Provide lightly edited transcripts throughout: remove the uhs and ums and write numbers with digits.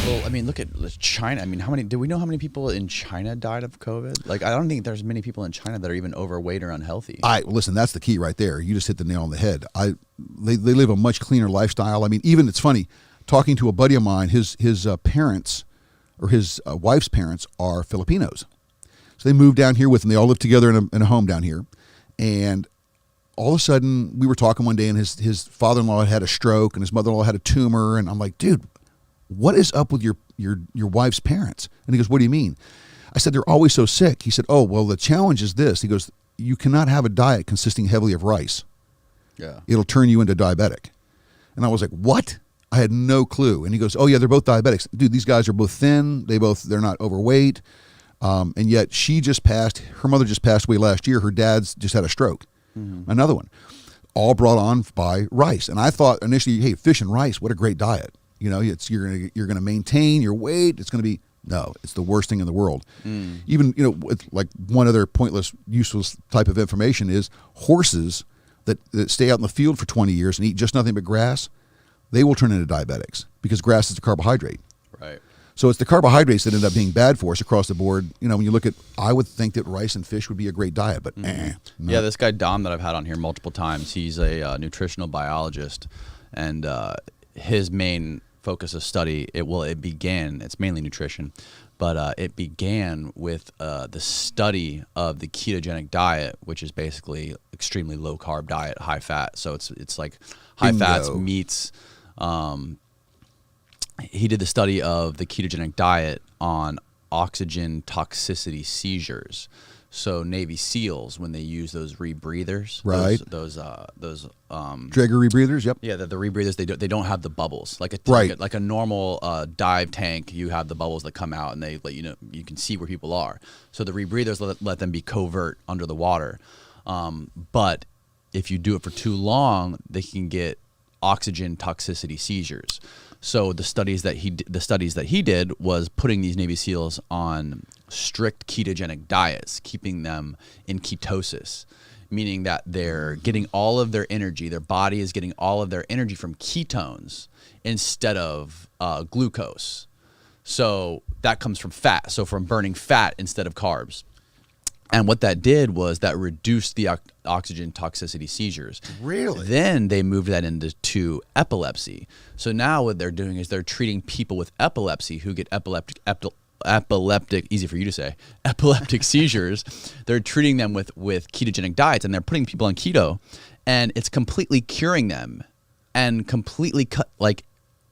Well, I mean, look at China. I mean, do we know how many people in China died of COVID? Like, I don't think there's many people in China that are even overweight or unhealthy. Listen, that's the key right there. You just hit the nail on the head. They live a much cleaner lifestyle. I mean, even it's funny, talking to a buddy of mine, his parents or his wife's parents are Filipinos. So they moved down here with him. They all live together in a home down here. And all of a sudden, we were talking one day, and his father-in-law had a stroke, and his mother-in-law had a tumor. And I'm like, dude, what is up with your wife's parents? And he goes, what do you mean? I said, they're always so sick. He said, oh, well, the challenge is this. He goes, you cannot have a diet consisting heavily of rice. Yeah. It'll turn you into diabetic. And I was like, what? I had no clue. And he goes, oh, yeah, they're both diabetics. Dude, these guys are both thin. They're not overweight. And yet her mother just passed away last year. Her dad's just had a stroke. Mm-hmm. Another one. All brought on by rice. And I thought initially, hey, fish and rice, what a great diet. You know, you're going to maintain your weight. It's going to be, no, it's the worst thing in the world. Mm. Even, with like one other pointless, useless type of information is horses that stay out in the field for 20 years and eat just nothing but grass, they will turn into diabetics because grass is a carbohydrate. Right. So it's the carbohydrates that end up being bad for us across the board. When you look at, I would think that rice and fish would be a great diet, but no. Yeah, this guy Dom that I've had on here multiple times, he's a nutritional biologist, and his main focus of study, it's mainly nutrition, but it began with the study of the ketogenic diet, which is basically extremely low carb diet, high fat. So it's like high fats, meats. He did the study of the ketogenic diet on oxygen toxicity seizures. So Navy SEALs, when they use those rebreathers, right? Those Draeger rebreathers, yep. Yeah, the rebreathers, they don't have the bubbles like a normal dive tank. You have the bubbles that come out and they let you can see where people are. So the rebreathers let them be covert under the water, but if you do it for too long, they can get oxygen toxicity seizures. So the studies that he did was putting these Navy SEALs on strict ketogenic diets, keeping them in ketosis, meaning that they're getting all of their energy, their body is getting all of their energy from ketones instead of glucose. So that comes from fat, so from burning fat instead of carbs. And what that did was that reduced the oxygen toxicity seizures. Really? Then they moved that into epilepsy. So now what they're doing is they're treating people with epilepsy who get epileptic, easy for you to say, epileptic seizures. They're treating them with ketogenic diets, and they're putting people on keto, and it's completely curing them and completely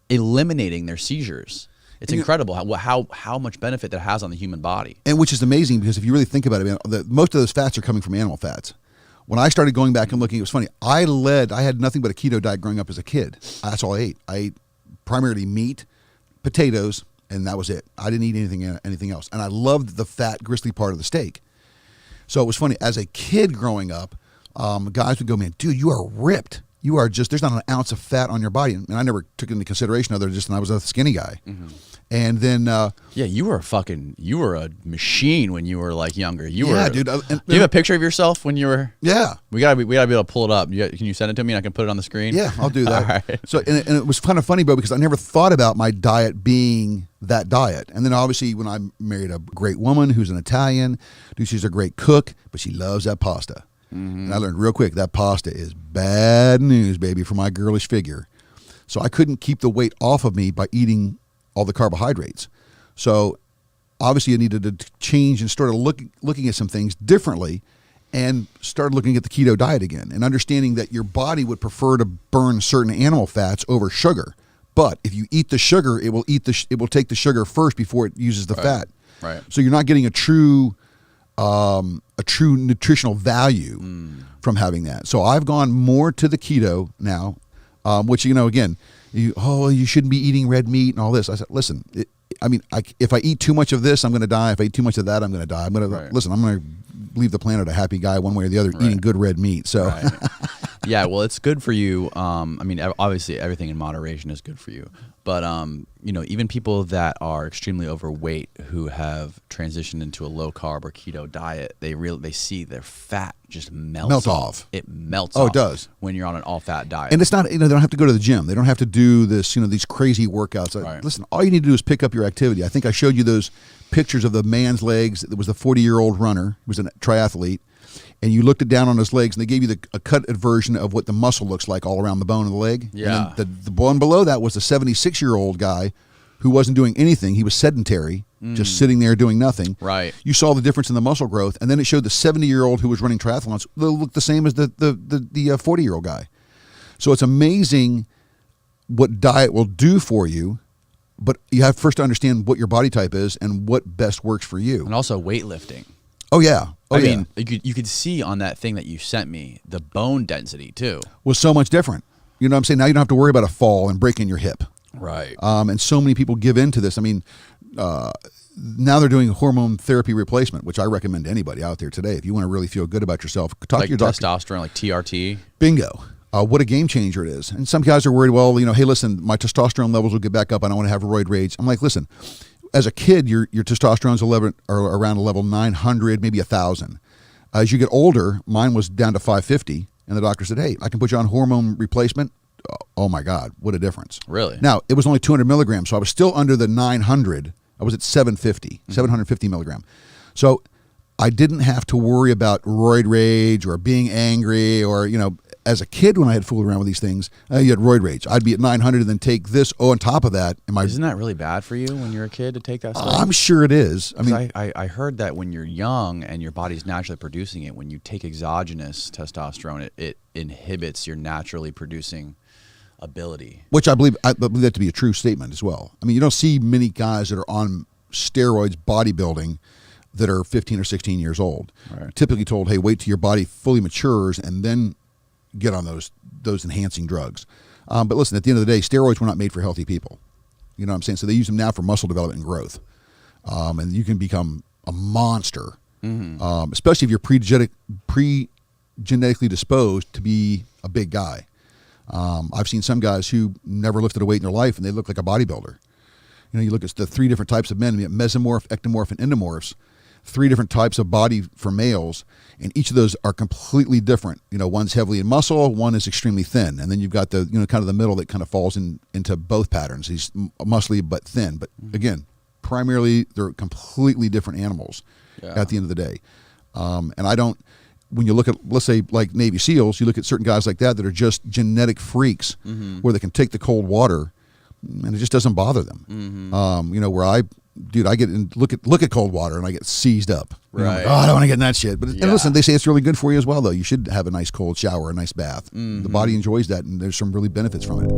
eliminating their seizures. It's incredible how much benefit that has on the human body. And you were a machine when you were like younger. Do you dude. Do you have a picture of yourself when you were... Yeah. We gotta be able to pull it up. Can you send it to me and I can put it on the screen? Yeah, I'll do that. All right. So, and it was kind of funny, bro, because I never thought about my diet being that diet. And then obviously when I married a great woman who's an Italian, dude, she's a great cook, but she loves that pasta. Mm-hmm. And I learned real quick that pasta is bad news, baby, for my girlish figure. So I couldn't keep the weight off of me by eating all the carbohydrates. So obviously I needed to change and started looking at some things differently and started looking at the keto diet again and understanding that your body would prefer to burn certain animal fats over sugar. But if you eat the sugar, it will take the sugar first before it uses the fat. Right. So you're not getting a true nutritional value from having that. So I've gone more to the keto now, which, again, you shouldn't be eating red meat and all this. I said, listen, if I eat too much of this, I'm going to die. If I eat too much of that, I'm going to die. I'm going to leave the planet a happy guy one way or the other, eating good red meat. So, Yeah, well, it's good for you. I mean, obviously, everything in moderation is good for you. But even people that are extremely overweight who have transitioned into a low carb or keto diet, they see their fat just melts off. It melts off. Oh, it does. When you're on an all fat diet. And it's not, they don't have to go to the gym. They don't have to do this, these crazy workouts. Right. Listen, all you need to do is pick up your activity. I think I showed you those pictures of the man's legs. It was the 40-year-old runner. He was a triathlete. And you looked it down on his legs, and they gave you a cut version of what the muscle looks like all around the bone of the leg. Yeah. And then the one below that was the 76-year-old guy who wasn't doing anything. He was sedentary, just sitting there doing nothing. Right. You saw the difference in the muscle growth, and then it showed the 70-year-old who was running triathlons looked the same as the 40-year-old guy. So it's amazing what diet will do for you, but you have first to understand what your body type is and what best works for you. And also weightlifting. Oh, yeah. I mean, you could see on that thing that you sent me, the bone density, too. Was so much different. You know what I'm saying? Now you don't have to worry about a fall and breaking your hip. Right. And so many people give in to this. I mean, now they're doing hormone therapy replacement, which I recommend to anybody out there today. If you want to really feel good about yourself, talk to your doctor. Testosterone, like TRT. Bingo. What a game changer it is. And some guys are worried, well, hey, listen, my testosterone levels will get back up. I don't want to have roid rage. I'm like, listen, as a kid, your testosterone's around a level 900, maybe 1,000. As you get older, mine was down to 550, and the doctor said, hey, I can put you on hormone replacement. Oh, my God, what a difference. Really? Now, it was only 200 milligrams, so I was still under the 900. I was at 750 milligram. So I didn't have to worry about roid rage or being angry or, as a kid when I had fooled around with these things, you had roid rage. I'd be at 900 and then take this on top of that. Isn't that really bad for you when you're a kid to take that stuff? I'm sure it is. I mean, I heard that when you're young and your body's naturally producing it, when you take exogenous testosterone, it inhibits your naturally producing ability. Which I believe that to be a true statement as well. I mean, you don't see many guys that are on steroids bodybuilding that are 15 or 16 years old. Right. Typically told, hey, wait till your body fully matures and then get on those enhancing drugs. But listen, at the end of the day, steroids were not made for healthy people. You know what I'm saying? So they use them now for muscle development and growth. And you can become a monster, especially if you're pre-genetically disposed to be a big guy. I've seen some guys who never lifted a weight in their life, and they look like a bodybuilder. You look at the three different types of men. You have mesomorph, ectomorph, and endomorphs. 3 different types of body for males, and each of those are completely different. One's heavily in muscle, one is extremely thin, and then you've got the kind of the middle that kind of falls into both patterns. He's muscly but thin, but again, primarily they're completely different animals at the end of the day. And I don't. When you look at, let's say, like Navy SEALs, you look at certain guys like that are just genetic freaks, where they can take the cold water, and it just doesn't bother them. Where I get in, look at cold water and I get seized up. Right. I don't want to get in that shit. But and listen, they say it's really good for you as well, though. You should have a nice cold shower, a nice bath. The body enjoys that, and there's some really benefits from it.